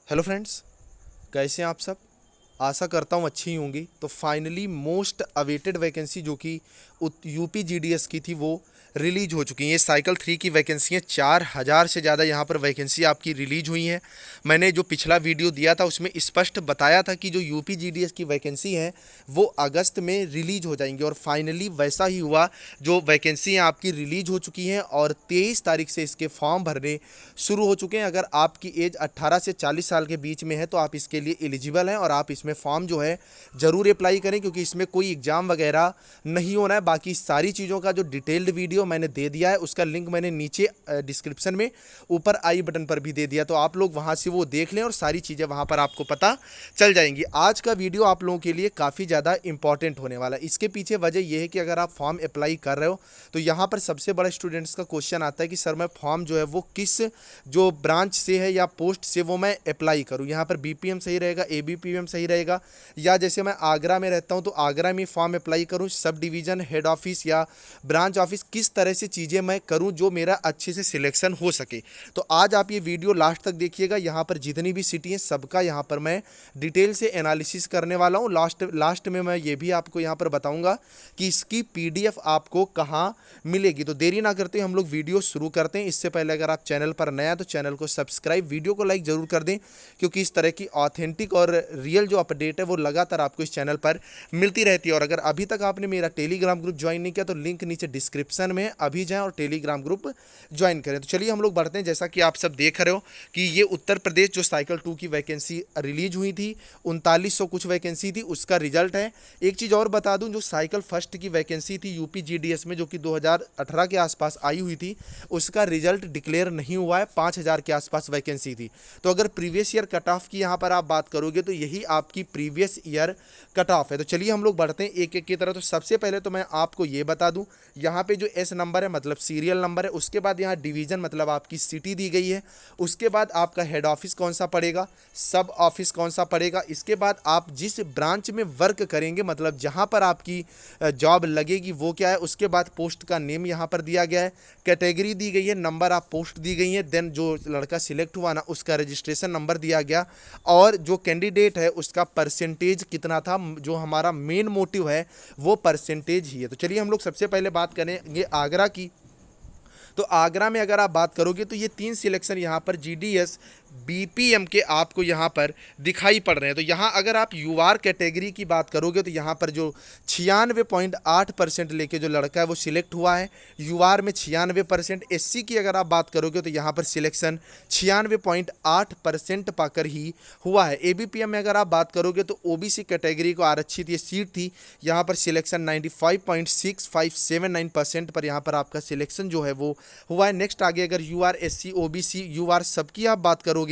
Hello friends, कैसे हैं आप सब। आशा करता हूँ अच्छी ही होंगी। तो फाइनली मोस्ट अवेटेड वैकेंसी जो कि यूपी जीडीएस की थी वो रिलीज हो चुकी है। ये साइकिल 3 की वैकेंसी है। 4000 से ज़्यादा यहाँ पर वैकेंसी आपकी रिलीज हुई हैं। मैंने जो पिछला वीडियो दिया था उसमें स्पष्ट बताया था कि जो यूपी जीडीएस की वैकेंसी है वो अगस्त में रिलीज हो जाएंगी, और फाइनली वैसा ही हुआ। जो वैकेंसी आपकी रिलीज हो चुकी हैं और 23 तारीख से इसके फॉर्म भरने शुरू हो चुके हैं। अगर आपकी एज 18 से 40 साल के बीच में है तो आप इसके लिए एलिजिबल हैं, और आप इसमें फॉर्म जो है ज़रूर अप्लाई करें, क्योंकि इसमें कोई एग्ज़ाम वगैरह नहीं होना है। बाकी सारी चीज़ों का जो डिटेल्ड वीडियो मैंने दे दिया है उसका लिंक मैंने नीचे डिस्क्रिप्शन में ऊपर आई बटन पर भी दे दिया, तो आप लोग वहाँ से वो देख लें और सारी चीज़ें वहाँ पर आपको पता चल जाएंगी। आज का वीडियो आप लोगों के लिए काफ़ी ज़्यादा इंपॉर्टेंट होने वाला है। इसके पीछे वजह यह है कि अगर आप फॉर्म अप्लाई कर रहे हो तो यहाँ पर सबसे बड़ा स्टूडेंट्स का क्वेश्चन आता है कि सर मैं फॉर्म जो है वो किस जो ब्रांच से है या पोस्ट से वो मैं अप्लाई करूँ। यहाँ पर बीपीएम सही रहेगा, एबीपीएम सही रहेगा, या जैसे मैं आगरा में रहता हूँ तो आगरा में फॉर्म अप्लाई करूँ, सब डिवीज़न, हेड ऑफिस या ब्रांच ऑफिस, किस तरह से चीज़ें मैं करूँ जो मेरा अच्छे से सिलेक्शन हो सके। तो आज आप ये वीडियो लास्ट तक देखिएगा। यहाँ पर जितनी भी सिटी हैं सबका यहाँ पर मैं डिटेल से एनालिसिस करने वाला हूँ। लास्ट में मैं ये भी आपको यहाँ पर बताऊँगा कि इसकी पीडीएफ आपको कहाँ मिलेगी। तो देरी ना करते हम लोग वीडियो शुरू करते हैं। इससे पहले अगर आप चैनल पर नया है तो चैनल को सब्सक्राइब, वीडियो को लाइक ज़रूर कर दें, क्योंकि इस तरह की ऑथेंटिक और रियल जो अपडेट है वो लगातार आपको इस चैनल पर मिलती रहती है। और अगर अभी तक आपने मेरा टेलीग्राम ग्रुप ज्वाइन नहीं किया तो लिंक नीचे डिस्क्रिप्शन में है, अभी जाएँ और टेलीग्राम ग्रुप ज्वाइन करें। तो चलिए हम लोग बढ़ते हैं। जैसा कि आप सब देख रहे हो कि ये उत्तर प्रदेश जो साइकिल 2 की वैकेंसी रिलीज हुई थी, 3900 कुछ वैकेंसी थी, उसका रिजल्ट है। एक चीज़ और बता दूं, जो साइकिल फर्स्ट की वैकेंसी थी यूपी जीडीएस में जो कि 2018 के आसपास आई हुई थी, उसका रिजल्ट डिक्लेयर नहीं हुआ है। 5000 के आसपास वैकेंसी थी। तो अगर प्रीवियस ईयर कट ऑफ की यहाँ पर आप बात करोगे तो यही आपकी प्रीवियस ईयर कट ऑफ है। तो चलिए हम लोग बढ़ते हैं एक एक की तरह। तो सबसे पहले तो मैं आपको ये बता दूं, यहाँ पे जो एस नंबर है मतलब सीरियल नंबर है, उसके बाद यहाँ डिवीज़न मतलब आपकी सिटी दी गई है, उसके बाद आपका हेड ऑफिस कौन सा पड़ेगा, सब ऑफिस कौन सा पड़ेगा, इसके बाद आप जिस ब्रांच में वर्क करेंगे मतलब जहाँ पर आपकी जॉब लगेगी वो क्या है, उसके बाद पोस्ट का नेम यहाँ पर दिया गया है, कैटेगरी दी गई है, नंबर ऑफ पोस्ट दी गई है, देन जो लड़का सिलेक्ट हुआ ना उसका रजिस्ट्रेशन नंबर दिया गया, और जो कैंडिडेट है उसका परसेंटेज कितना था। जो हमारा मेन मोटिव है वो परसेंटेज ही है। तो चलिए हम लोग सबसे पहले बात करेंगे आगरा की। तो आगरा में अगर आप बात करोगे तो ये 3 सिलेक्शन यहाँ पर जीडीएस बीपीएम के आपको यहाँ पर दिखाई पड़ रहे हैं। तो यहाँ अगर आप यूआर कैटेगरी की बात करोगे तो यहाँ पर जो 96.8% लेके जो लड़का है वो सिलेक्ट हुआ है, यूआर में 96%। एससी की अगर आप बात करोगे तो यहाँ पर सिलेक्शन 96.8% पाकर ही हुआ है। एबीपीएम में अगर आप बात करोगे तो ओबीसी कैटेगरी को आरक्षित ये सीट थी, यहाँ पर सिलेक्शन 95.6579% पर यहाँ पर आपका सिलेक्शन जो है वो हुआ है। नेक्स्ट आगे अगर यूआर एससी ओबीसी यूआर सबकी आप बात करोगे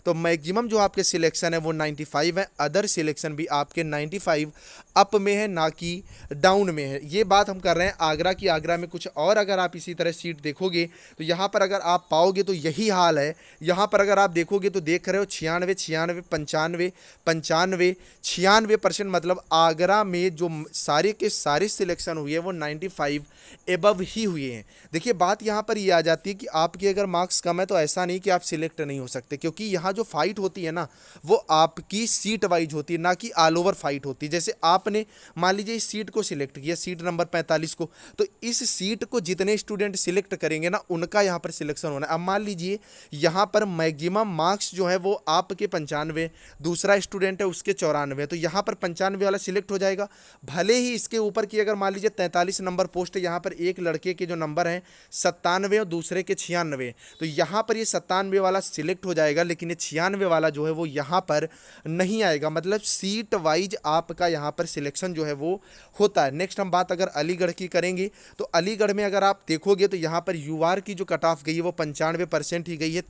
तो मैक्सिमम जो आपके सिलेक्शन है वो 95 है। अदर सिलेक्शन भी आपके 95 अप में है, ना कि डाउन में है। ये बात हम कर रहे हैं आगरा की। आगरा में कुछ और अगर आप इसी तरह सीट देखोगे तो यहाँ पर अगर आप पाओगे तो यही हाल है। यहाँ पर अगर आप देखोगे तो देख रहे हो 96 96 95 95 96%, मतलब आगरा में जो सारे के सारे सिलेक्शन हुए हैं वो 95 एबव ही हुए हैं। देखिए बात यहाँ पर ये आ जाती है कि आपके अगर मार्क्स कम है तो ऐसा नहीं कि आप सिलेक्ट नहीं हो सकते, क्योंकि यहाँ जो फाइट होती है ना वो आपकी सीट वाइज होती है, ना कि ऑल ओवर फाइट होती है। जैसे आपने मान लीजिए इस सीट को सिलेक्ट किया, सीट नंबर 45 को, तो इस सीट को जितने स्टूडेंट सिलेक्ट करेंगे ना उनका यहाँ पर सिलेक्शन होना है। अब मान लीजिए यहाँ पर मैक्सिमम मार्क्स जो है वो आपके 95, दूसरा स्टूडेंट है उसके 94, तो यहाँ पर 95 वाला सिलेक्ट हो जाएगा। भले ही इसके ऊपर की अगर मान लीजिए 43 नंबर पोस्ट है, यहाँ पर एक लड़के के जो नंबर हैं 97 और दूसरे के 96, तो यहाँ पर ये 97 वाला सिलेक्ट हो जाएगा, लेकिन ये 96 वाला जो है वो यहाँ पर नहीं आएगा। मतलब सीट वाइज आपका यहाँ पर सिलेक्शन जो है वो होता है। नेक्स्ट हम बात अगर अलीगढ़ की करेंगे तो अलीगढ़ में अगर आप देखोगे तो यहाँ पर यूआर की जो कट ऑफ गई है वो 95% ही गई है।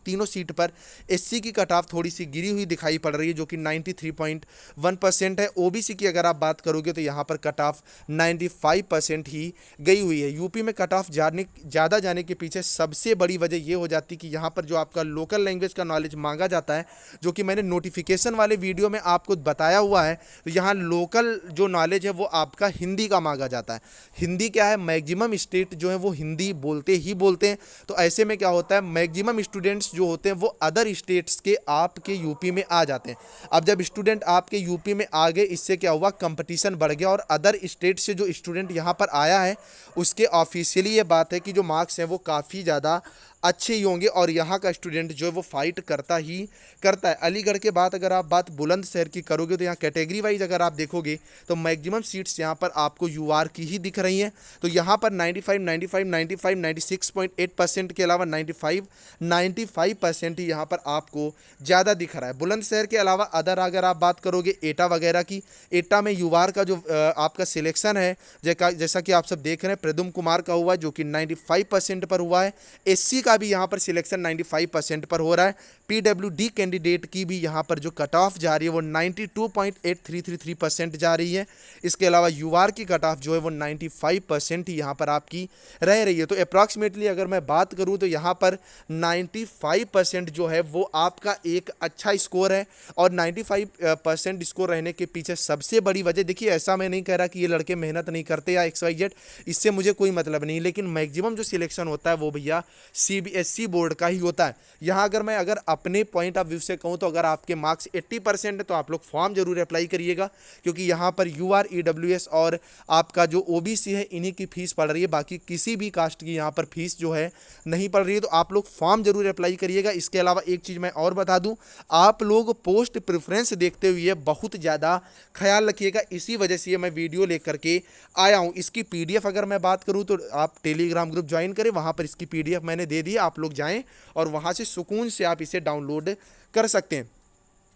तीनों सीट पर एससी की कट ऑफ थोड़ी सी गिरी हुई दिखाई पड़ रही है जो कि 93.1% है। ओबीसी की अगर आप बात करोगे तो यहाँ पर कट ऑफ 95% ही गई हुई है। यूपी में कट ऑफ ज़्यादा जाने के पीछे सबसे बड़ी वजह ये हो जाती है कि यहाँ पर जो आपका लोकल लैंग्वेज लैंग्वेज का नॉलेज मांगा जाता है, जो कि मैंने नोटिफिकेशन वाले वीडियो में आपको बताया हुआ है। तो यहाँ लोकल जो नॉलेज है वो आपका हिंदी का मांगा जाता है। हिंदी क्या है, मैक्सिमम स्टेट जो है वो हिंदी बोलते ही बोलते हैं। तो ऐसे में क्या होता है, मैक्सिमम स्टूडेंट्स जो होते हैं वो अदर स्टेट्स के आपके यूपी में आ जाते हैं। अब जब स्टूडेंट आपके यूपी में आ गए, इससे क्या हुआ, कंपटीशन बढ़ गया और अदर स्टेट से जो स्टूडेंट यहाँ पर आया है उसके ऑफिशियली ये बात है कि जो मार्क्स हैं वो काफ़ी ज़्यादा अच्छे ही होंगे और यहाँ का स्टूडेंट जो है वो फाइट करता ही करता है। अलीगढ़ के बाद अगर आप बात बुलंदशहर की करोगे तो यहाँ कैटेगरी वाइज अगर आप देखोगे तो मैक्सिमम सीट्स यहाँ पर आपको यूआर की ही दिख रही हैं। तो यहाँ पर 96% के अलावा 95% ही यहाँ पर आपको ज़्यादा दिख रहा है। बुलंदशहर के अलावा अदर अगर आप बात करोगे एटा वगैरह की, एटा में यूआर का जो आपका सिलेक्शन है जैसा कि आप सब देख रहे हैं प्रद्युम्न कुमार का हुआ है जो कि 95% पर हुआ है। एससी का भी यहाँ पर सिलेक्शन 95% पर हो रहा है। पीडब्ल्यूडी कैंडिडेट की भी यहाँ पर जो कट ऑफ जा रही है वो 92.8333% जा रही है। इसके अलावा यूआर की कट ऑफ जो है वो 95% ही यहाँ पर आपकी रह रही है। तो अप्रॉक्सीमेटली अगर मैं बात करूँ तो यहाँ पर 95% जो है वो आपका एक अच्छा स्कोर है। और 95% स्कोर रहने के पीछे सबसे बड़ी वजह, देखिए ऐसा मैं नहीं कह रहा कि ये लड़के मेहनत नहीं करते या XYZ, इससे मुझे कोई मतलब नहीं, लेकिन मैक्सिमम जो सिलेक्शन होता है वो भैया CBSE बोर्ड का ही होता है। यहाँ अगर अपने पॉइंट ऑफ व्यू से कहूँ तो अगर आपके मार्क्स 80% है तो आप लोग फॉर्म जरूर अप्लाई करिएगा, क्योंकि यहाँ पर UR EWS और आपका जो OBC है इन्हीं की फीस पड़ रही है, बाकी किसी भी कास्ट की यहाँ पर फीस जो है नहीं पड़ रही है। तो आप लोग फॉर्म जरूर अप्लाई करिएगा। इसके अलावा एक चीज़ मैं और बता दूँ, आप लोग पोस्ट प्रेफरेंस देखते हुए बहुत ज़्यादा ख्याल रखिएगा, इसी वजह से ये मैं वीडियो लेकर के आया हूँ। इसकी PDF अगर मैं बात करूँ तो आप टेलीग्राम ग्रुप ज्वाइन करें, वहाँ पर इसकी PDF मैंने दे दी, आप लोग जाएं और वहाँ से सुकून से आप इसे डाउनलोड कर सकते हैं।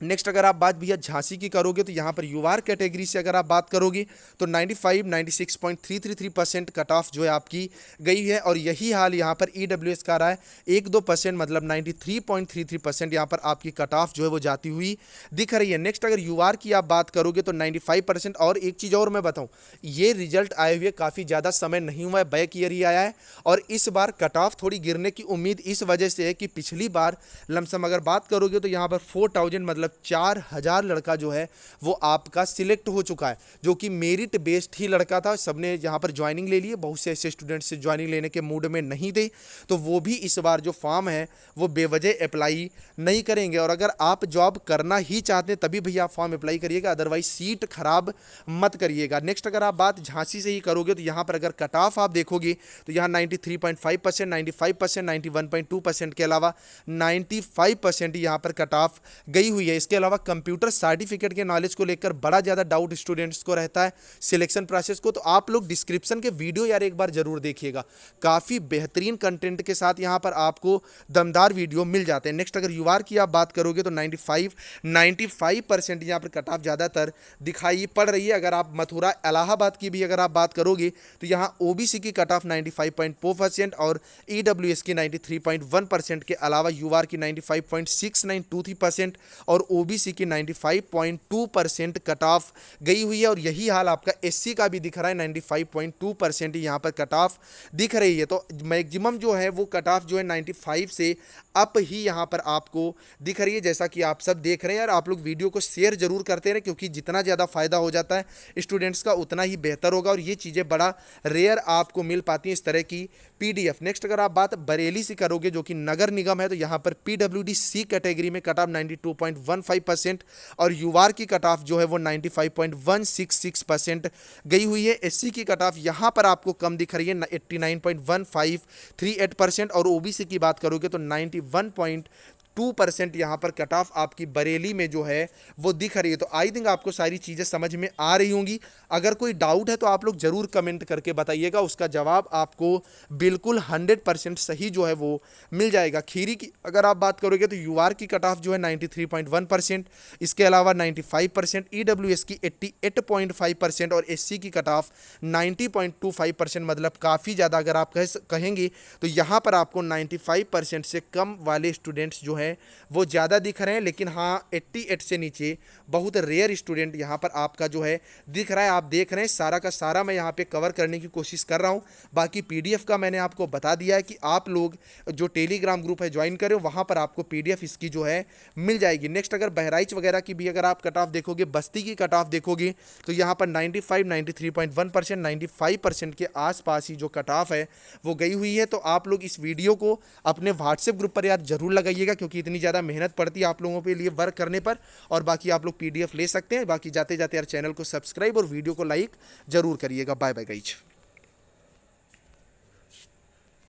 नेक्स्ट अगर आप बात भैया झांसी की करोगे तो यहाँ पर यूआर कैटेगरी से अगर आप बात करोगे तो 96.333% कट ऑफ जो है आपकी गई है और यही हाल यहाँ पर EWS का रहा है। 1-2% मतलब 93.33% यहाँ पर आपकी कट ऑफ जो है वो जाती हुई दिख रही है। नेक्स्ट अगर यूआर की आप बात करोगे तो 95%। और एक चीज़ और मैं बताऊँ, ये रिजल्ट आए हुए काफ़ी ज़्यादा समय नहीं हुआ है, बैक ईयर ही आया है और इस बार कट ऑफ थोड़ी गिरने की उम्मीद इस वजह से है कि पिछली बार लमसम अगर बात करोगे तो यहाँ पर 4000 मतलब 4000 लड़का जो है वो आपका सिलेक्ट हो चुका है, जो कि मेरिट बेस्ड ही लड़का था। सबने यहाँ पर ज्वाइनिंग ले लिए, बहुत से ऐसे स्टूडेंट्स से ज्वाइनिंग लेने के मूड में नहीं थे, तो वो भी इस बार जो फॉर्म है वो बेवजह अप्लाई नहीं करेंगे। और अगर आप जॉब करना ही चाहते हैं तभी भैया फॉर्म अप्लाई करिएगा, अदरवाइज सीट खराब मत करिएगा। नेक्स्ट अगर आप बात झांसी से ही करोगे तो यहाँ पर अगर कट ऑफ आप देखोगे तो यहाँ 93.5%, 95%, 91.2% के अलावा 95% यहाँ पर कट ऑफ गई हुई है। इसके अलावा कंप्यूटर सर्टिफिकेट के नॉलेज को लेकर बड़ा ज़्यादा डाउट स्टूडेंट्स को रहता है सिलेक्शन प्रोसेस को, तो आप लोग डिस्क्रिप्शन के वीडियो यार एक बार जरूर देखिएगा, काफ़ी बेहतरीन कंटेंट के साथ यहाँ पर आपको दमदार वीडियो मिल जाते हैं। नेक्स्ट अगर यूआर की आप बात करोगे तो 95% यहाँ पर कट ऑफ ज़्यादातर दिखाई पड़ रही है। अगर आप मथुरा इलाहाबाद की भी अगर आप बात करोगे तो यहाँ OBC की कट ऑफ 95.4% और EWS की 93.1% के अलावा यूआर की 95.6923% और OBC की 95.2% कट ऑफ गई हुई है। और यही हाल आपका SC का भी दिख रहा है, 95.2% यहाँ पर कट ऑफ दिख रही है। तो मैक्सिमम जो है वो कट ऑफ जो है 95 से अप ही यहाँ पर आपको दिख रही है, जैसा कि आप सब देख रहे हैं। यार आप लोग वीडियो को शेयर जरूर करते रहें, क्योंकि जितना ज़्यादा फायदा हो जाता है स्टूडेंट्स का उतना ही बेहतर होगा और ये चीज़ें बड़ा रेयर आपको मिल पाती हैं इस तरह की PDF। नेक्स्ट अगर आप बात बरेली से करोगे जो कि नगर निगम है तो यहाँ पर PWD C कैटेगरी में कट ऑफ 92.15% और यूआर की कट ऑफ जो है वो 95.166% गई हुई है। SC की कट ऑफ यहाँ पर आपको कम दिख रही है 89.1538% और OBC की बात करोगे तो 91.2% यहाँ पर कट ऑफ आपकी बरेली में जो है वो दिख रही है। तो आई थिंक आपको सारी चीज़ें समझ में आ रही होंगी। अगर कोई डाउट है तो आप लोग ज़रूर कमेंट करके बताइएगा, उसका जवाब आपको बिल्कुल 100% सही जो है वो मिल जाएगा। खीरी की अगर आप बात करोगे तो यूआर की कट ऑफ जो है 93.1%, इसके अलावा 95%, EWS की 88.5% और SC की कट ऑफ 90.25%, मतलब काफ़ी ज़्यादा अगर आप कहेंगे तो यहाँ पर आपको 95% से कम वाले स्टूडेंट्स जो है है वो ज़्यादा दिख रहे हैं, लेकिन हाँ 88 से नीचे बहुत रेयर स्टूडेंट यहाँ पर आपका जो है दिख रहा है। आप देख रहे हैं सारा का सारा मैं यहाँ पे कवर करने की कोशिश कर रहा हूँ। बाकी पीडीएफ का मैंने आपको बता दिया है कि आप लोग जो टेलीग्राम ग्रुप है ज्वाइन करें, वहाँ पर आपको पीडीएफ इसकी जो है मिल जाएगी। नेक्स्ट अगर बहराइच वगैरह की भी अगर आप कट ऑफ देखोगे, बस्ती की कट ऑफ देखोगे, तो यहाँ पर 95, 93.1%, 95% के आसपास ही जो कट ऑफ है वो गई हुई है। तो आप लोग इस वीडियो को अपने व्हाट्सएप ग्रुप पर यार जरूर लगाइएगा, क्योंकि इतनी ज़्यादा मेहनत पड़ती है आप लोगों के लिए वर्क करने पर। और बाकी आप लोग पीडीएफ ले सकते हैं। बाकी जाते जाते यार चैनल को सब्सक्राइब और वीडियो को लाइक जरूर करिएगा। Bye bye guys.